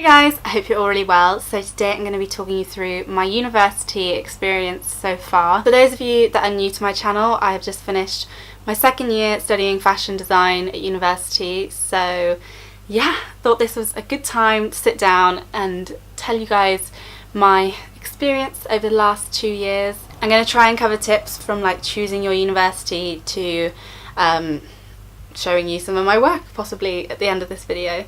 Hey guys, I hope you're all really well. So today I'm going to be talking you through my university experience so far. For those of you that are new to my channel, I have just finished my second year studying fashion design at university. So yeah, thought this was a good time to sit down and tell you guys my experience over the last 2 years. I'm going to try and cover tips from like choosing your university to showing you some of my work possibly at the end of this video.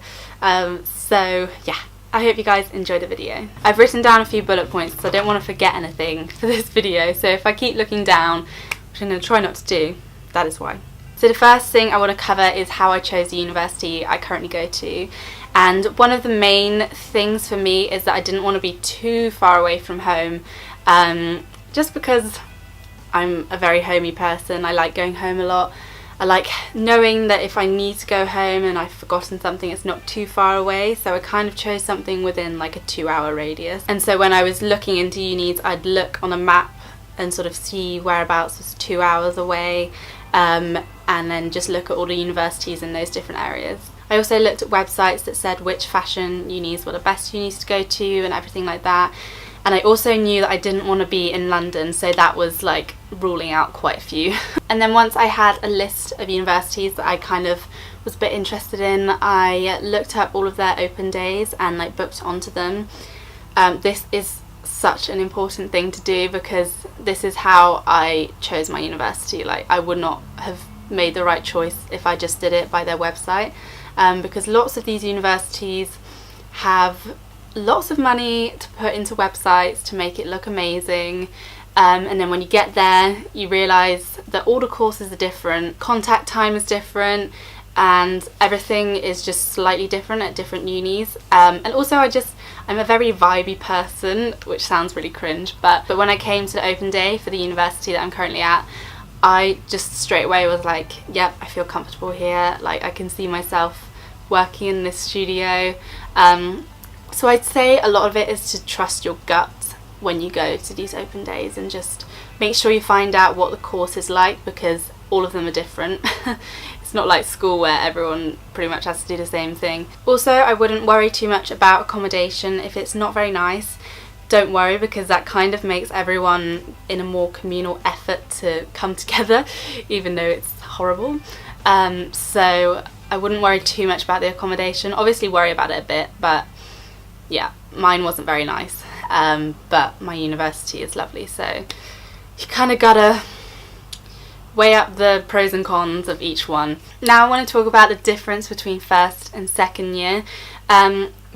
So yeah, I hope you guys enjoy the video. I've written down a few bullet points because I don't want to forget anything for this video, so if I keep looking down, which I'm going to try not to do, that is why. So the first thing I want to cover is how I chose the university I currently go to. And one of the main things for me is that I didn't want to be too far away from home, just because I'm a very homey person. I like going home a lot. I like knowing that if I need to go home and I've forgotten something, it's not too far away, so I kind of chose something within like a 2-hour radius. And so when I was looking into unis, I'd look on a map and sort of see whereabouts was 2 hours away, and then just look at all the universities in those different areas. I also looked at websites that said which fashion unis were the best unis to go to and everything like that. And I also knew that I didn't want to be in London, so that was like ruling out quite a few. And then once I had a list of universities that I kind of was a bit interested in, I looked up all of their open days and like booked onto them. This is such an important thing to do because this is how I chose my university. Like, I would not have made the right choice if I just did it by their website, because lots of these universities have lots of money to put into websites to make it look amazing, and then when you get there you realise that all the courses are different, contact time is different, and everything is just slightly different at different unis. And also I'm a very vibey person, which sounds really cringe, but when I came to the open day for the university that I'm currently at, I just straight away was like, yep, I feel comfortable here, like I can see myself working in this studio. So I'd say a lot of it is to trust your gut when you go to these open days and just make sure you find out what the course is like, because all of them are different. It's not like school where everyone pretty much has to do the same thing. Also, I wouldn't worry too much about accommodation. If it's not very nice, don't worry, because that kind of makes everyone in a more communal effort to come together, even though it's horrible. So I wouldn't worry too much about the accommodation. Obviously worry about it a bit, but yeah, mine wasn't very nice, but my university is lovely, so you kind of gotta weigh up the pros and cons of each one. Now I want to talk about the difference between first and second year.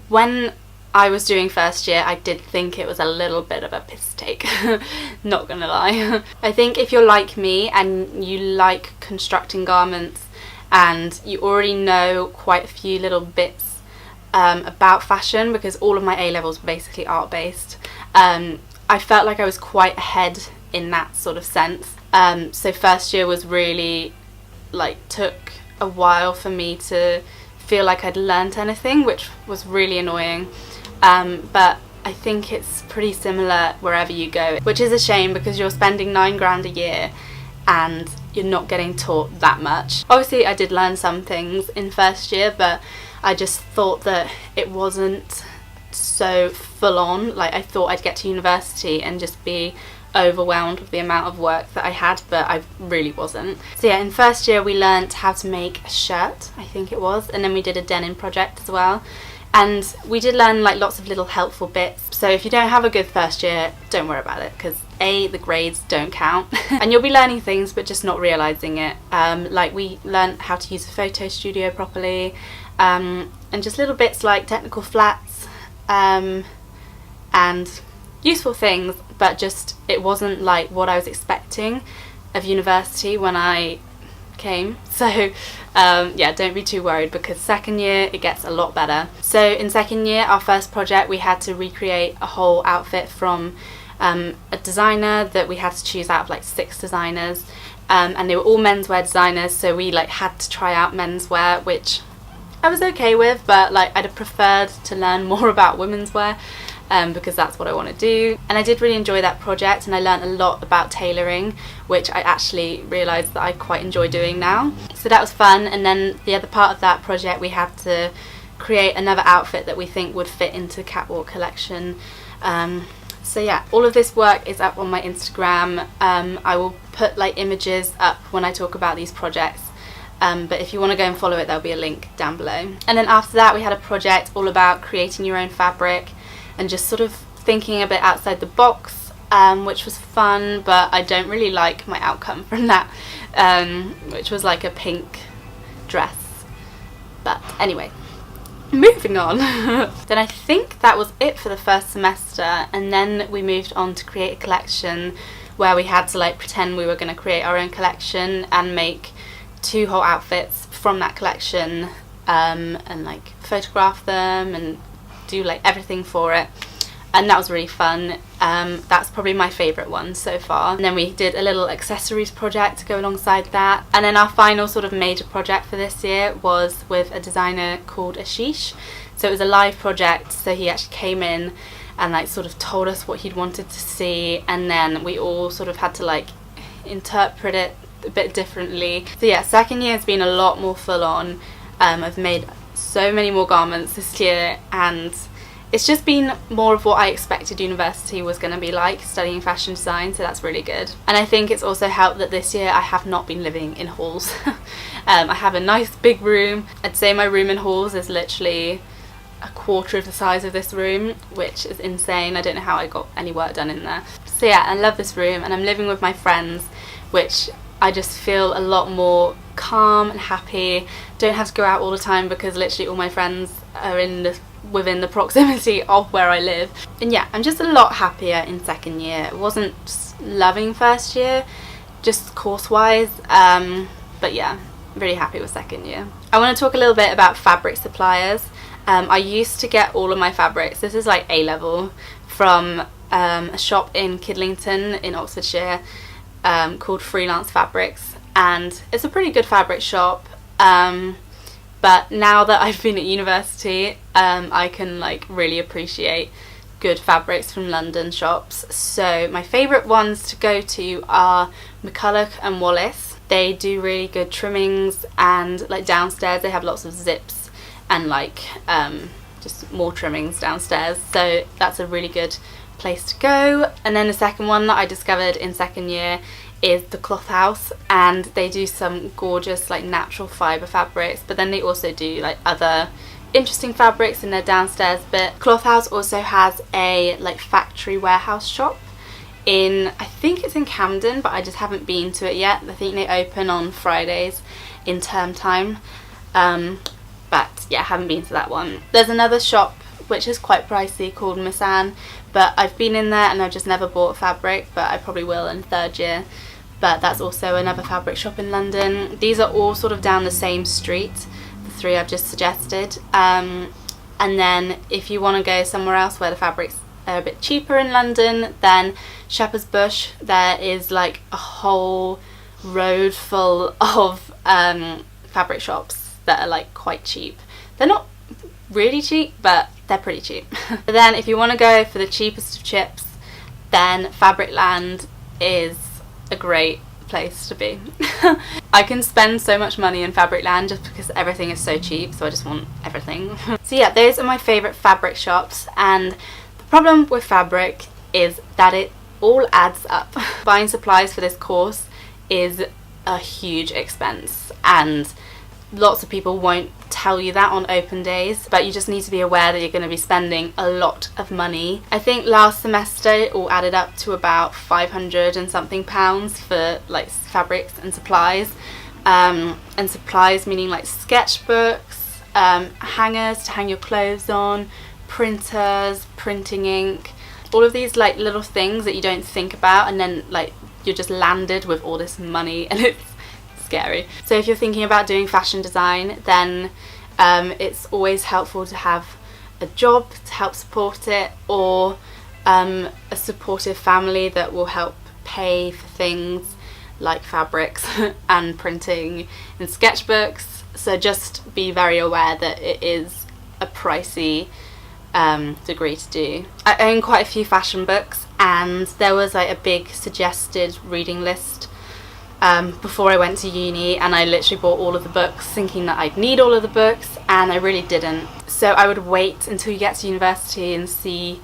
When I was doing first year, I did think it was a little bit of a piss take, not gonna lie. I think if you're like me and you like constructing garments and you already know quite a few little bits about fashion, because all of my A-levels were basically art based, I felt like I was quite ahead in that sort of sense. So first year was really like, took a while for me to feel like I'd learnt anything, which was really annoying, but I think it's pretty similar wherever you go, which is a shame because you're spending £9 a year and you're not getting taught that much. Obviously I did learn some things in first year, but I just thought that it wasn't so full on. Like, I thought I'd get to university and just be overwhelmed with the amount of work that I had, but I really wasn't. So yeah, in first year we learnt how to make a shirt, I think it was, and then we did a denim project as well. And we did learn like lots of little helpful bits. So if you don't have a good first year, don't worry about it, because the grades don't count and you'll be learning things but just not realising it. Like, we learnt how to use a photo studio properly, and just little bits like technical flats, and useful things, but just it wasn't like what I was expecting of university when I came. So yeah, don't be too worried, because second year it gets a lot better. So in second year, our first project, we had to recreate a whole outfit from a designer that we had to choose out of like 6 designers, and they were all menswear designers, so we like had to try out menswear, which I was okay with, but like I'd have preferred to learn more about women's wear, because that's what I want to do. And I did really enjoy that project, and I learned a lot about tailoring, which I actually realised that I quite enjoy doing now. So that was fun. And then the other part of that project, we had to create another outfit that we think would fit into the catwalk collection. So yeah, all of this work is up on my Instagram. I will put like images up when I talk about these projects, but if you want to go and follow it, there'll be a link down below. And then after that, we had a project all about creating your own fabric and just sort of thinking a bit outside the box, which was fun, but I don't really like my outcome from that, which was like a pink dress. But anyway, moving on. Then I think that was it for the first semester, and then we moved on to create a collection where we had to like pretend we were going to create our own collection and make 2 whole outfits from that collection, and like photograph them and do like everything for it, and that was really fun. That's probably my favourite one so far. And then we did a little accessories project to go alongside that, and then our final sort of major project for this year was with a designer called Ashish. So it was a live project, so he actually came in and like sort of told us what he'd wanted to see, and then we all sort of had to like interpret it a bit differently. So yeah, second year has been a lot more full on. I've made so many more garments this year, and it's just been more of what I expected university was going to be like, studying fashion design, so that's really good. And I think it's also helped that this year I have not been living in halls. I have a nice big room. I'd say my room in halls is literally a quarter of the size of this room, which is insane. I don't know how I got any work done in there. So yeah, I love this room, and I'm living with my friends, which I just feel a lot more calm and happy. Don't have to go out all the time because literally all my friends are within the proximity of where I live. And yeah, I'm just a lot happier in second year. I wasn't loving first year, just course-wise, but yeah, really happy with second year. I want to talk a little bit about fabric suppliers. I used to get all of my fabrics, this is like A-level, from a shop in Kidlington in Oxfordshire, called Freelance Fabrics, and it's a pretty good fabric shop, but now that I've been at university, I can like really appreciate good fabrics from London shops. So my favourite ones to go to are McCulloch and Wallace. They do really good trimmings, and like downstairs they have lots of zips and like just more trimmings downstairs, so that's a really good place to go. And then the second one that I discovered in second year is the Cloth House, and they do some gorgeous like natural fibre fabrics, but then they also do like other interesting fabrics in their downstairs bit. Cloth House also has a like factory warehouse shop in, I think it's in Camden, but I just haven't been to it yet. I think they open on Fridays in term time, but yeah, I haven't been to that one. There's another shop which is quite pricey called Miss Anne, but I've been in there and I've just never bought fabric, but I probably will in third year. But that's also another fabric shop in London. These are all sort of down the same street, the 3 I've just suggested. And then if you want to go somewhere else where the fabrics are a bit cheaper in London, then Shepherd's Bush, there is like a whole road full of fabric shops that are like quite cheap. They're not really cheap, but they're pretty cheap. But then if you want to go for the cheapest of chips, then Fabricland is a great place to be. I can spend so much money in Fabricland just because everything is so cheap, so I just want everything. So yeah, those are my favourite fabric shops, and the problem with fabric is that it all adds up. Buying supplies for this course is a huge expense, and lots of people won't tell you that on open days, but you just need to be aware that you're going to be spending a lot of money. I think last semester it all added up to about 500 and something pounds for like fabrics and supplies, and supplies meaning like sketchbooks, hangers to hang your clothes on, printers, printing ink, all of these like little things that you don't think about, and then like you're just landed with all this money, and it's scary. So if you're thinking about doing fashion design, then it's always helpful to have a job to help support it, or a supportive family that will help pay for things like fabrics and printing and sketchbooks. So just be very aware that it is a pricey degree to do. I own quite a few fashion books, and there was like a big suggested reading list before I went to uni, and I literally bought all of the books thinking that I'd need all of the books, and I really didn't. So I would wait until you get to university and see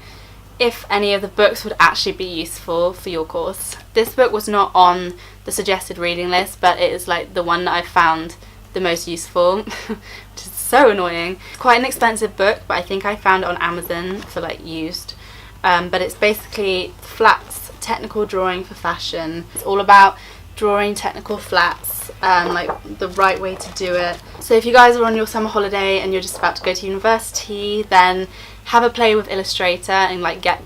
if any of the books would actually be useful for your course. This book was not on the suggested reading list, but it is like the one that I found the most useful, which is so annoying. It's quite an expensive book, but I think I found it on Amazon for like used. But it's basically Flats Technical Drawing for Fashion. It's all about drawing technical flats, like the right way to do it. So if you guys are on your summer holiday and you're just about to go to university, then have a play with Illustrator and like get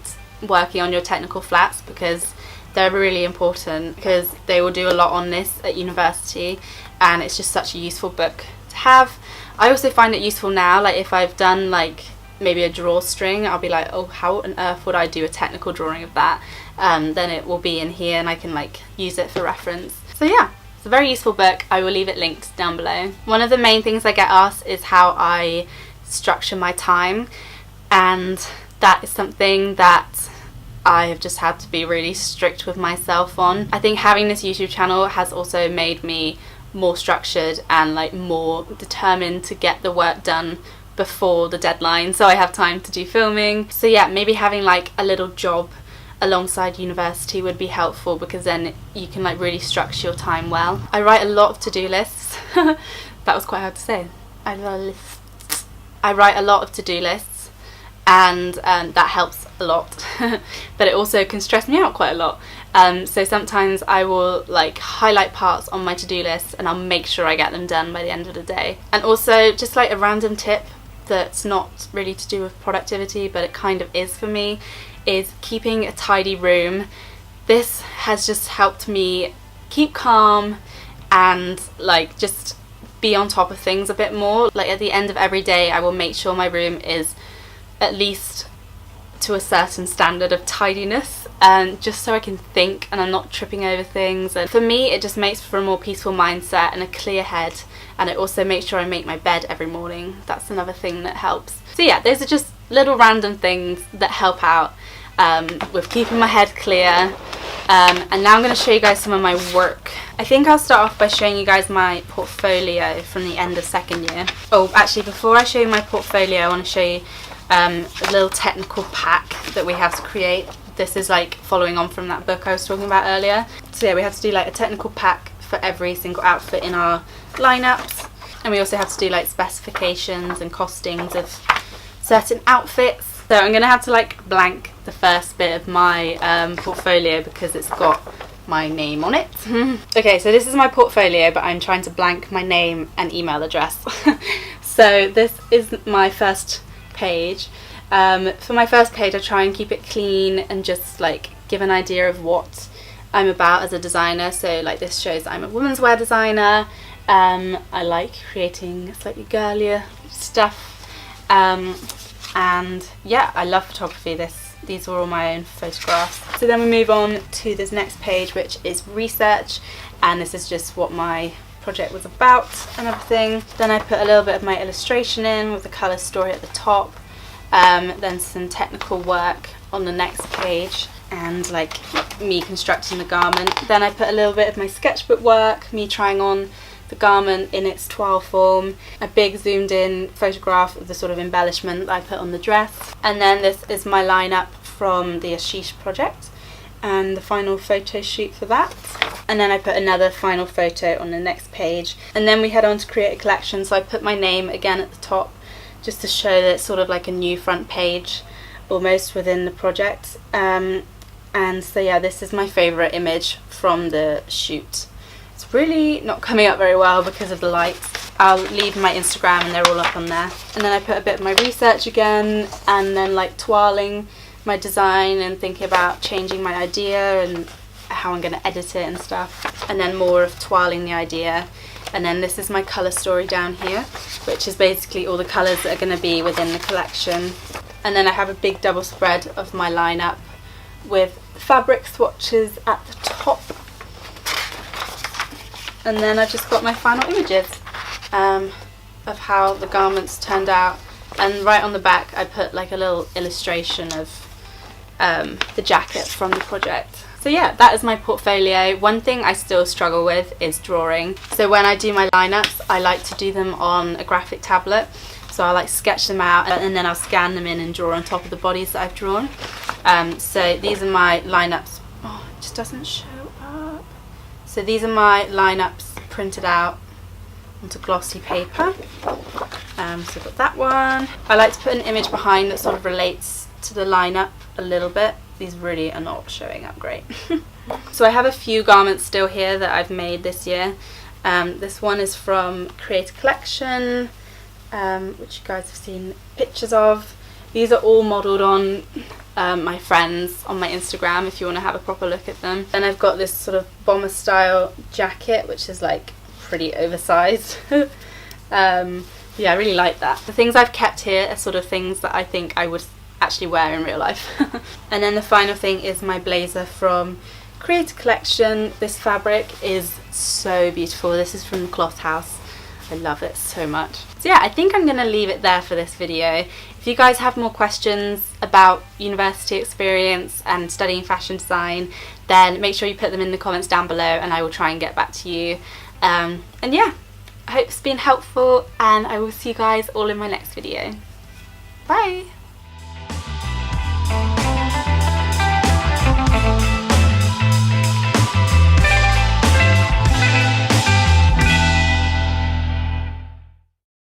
working on your technical flats, because they're really important, because they will do a lot on this at university, and it's just such a useful book to have. I also find it useful now, like if I've done like maybe a drawstring, I'll be like, oh, how on earth would I do a technical drawing of that? Then it will be in here and I can like use it for reference. So yeah, it's a very useful book. I will leave it linked down below. One of the main things I get asked is how I structure my time, and that is something that I have just had to be really strict with myself on. I think having this YouTube channel has also made me more structured and like more determined to get the work done before the deadline, so I have time to do filming. So yeah, maybe having like a little job alongside university would be helpful, because then you can like really structure your time well. I write a lot of to-do lists. That was quite hard to say. I write a lot of to-do lists, and that helps a lot. But it also can stress me out quite a lot. So sometimes I will like highlight parts on my to-do list and I'll make sure I get them done by the end of the day. And also, just like a random tip that's not really to do with productivity, but it kind of is for me, is keeping a tidy room. This has just helped me keep calm and like just be on top of things a bit more. Like at the end of every day, I will make sure my room is at least to a certain standard of tidiness, and just so I can think and I'm not tripping over things. And for me, it just makes for a more peaceful mindset and a clear head, and it also makes sure I make my bed every morning. That's another thing that helps. So yeah, those are just little random things that help out with keeping my head clear. And now I'm going to show you guys some of my work. I think I'll start off by showing you guys my portfolio from the end of second year. Oh, actually, before I show you my portfolio, I want to show you a little technical pack that we have to create. This is like following on from that book I was talking about earlier. So yeah, we have to do like a technical pack for every single outfit in our lineups, and we also have to do like specifications and costings of certain outfits. So I'm gonna have to like blank the first bit of my portfolio because it's got my name on it. Okay, so this is my portfolio, but I'm trying to blank my name and email address. So this is my first page. For my first page, I try and keep it clean and just like give an idea of what I'm about as a designer. So like this shows that I'm a women's wear designer. I like creating slightly girlier stuff, and yeah, I love photography. These are all my own photographs. So then we move on to this next page, which is research, and this is just what my project was about and everything. Then I put a little bit of my illustration in with the colour story at the top, then some technical work on the next page, and like me constructing the garment. Then I put a little bit of my sketchbook work, me trying on the garment in its toile form, a big zoomed in photograph of the sort of embellishment that I put on the dress. And then this is my lineup from the Ashish project and the final photo shoot for that. And then I put another final photo on the next page. And then we head on to create a collection, so I put my name again at the top just to show that it's sort of like a new front page almost within the project. And so yeah, this is my favourite image from the shoot. It's really not coming up very well because of the lights. I'll leave my Instagram and they're all up on there. And then I put a bit of my research again, and then like toiling my design and thinking about changing my idea and how I'm going to edit it and stuff. And then more of toiling the idea. And then this is my colour story down here, which is basically all the colours that are going to be within the collection. And then I have a big double spread of my lineup with fabric swatches at the top. And then I've just got my final images of how the garments turned out. And right on the back I put like a little illustration of the jacket from the project. So So yeah, that is my portfolio. One thing I still struggle with is drawing. So when I do my lineups, I like to do them on a graphic tablet. So I'll like sketch them out and then I'll scan them in and draw on top of the bodies that I've drawn. So these are my lineups. Oh, it just doesn't show up. So these are my lineups printed out onto glossy paper. So I've got that one. I like to put an image behind that sort of relates to the lineup a little bit. These really are not showing up great. So I have a few garments still here that I've made this year. This one is from Create a Collection, which you guys have seen pictures of. These are all modelled on my friends on my Instagram if you want to have a proper look at them. Then I've got this sort of bomber style jacket, which is like pretty oversized. Yeah, I really like that. The things I've kept here are sort of things that I think I would actually wear in real life. And then the final thing is my blazer from Create a Collection. This fabric is so beautiful. This is from the Cloth House. I love it so much. So yeah, I think I'm going to leave it there for this video. If you guys have more questions about university experience and studying fashion design, then make sure you put them in the comments down below and I will try and get back to you. And yeah, I hope it's been helpful and I will see you guys all in my next video. Bye!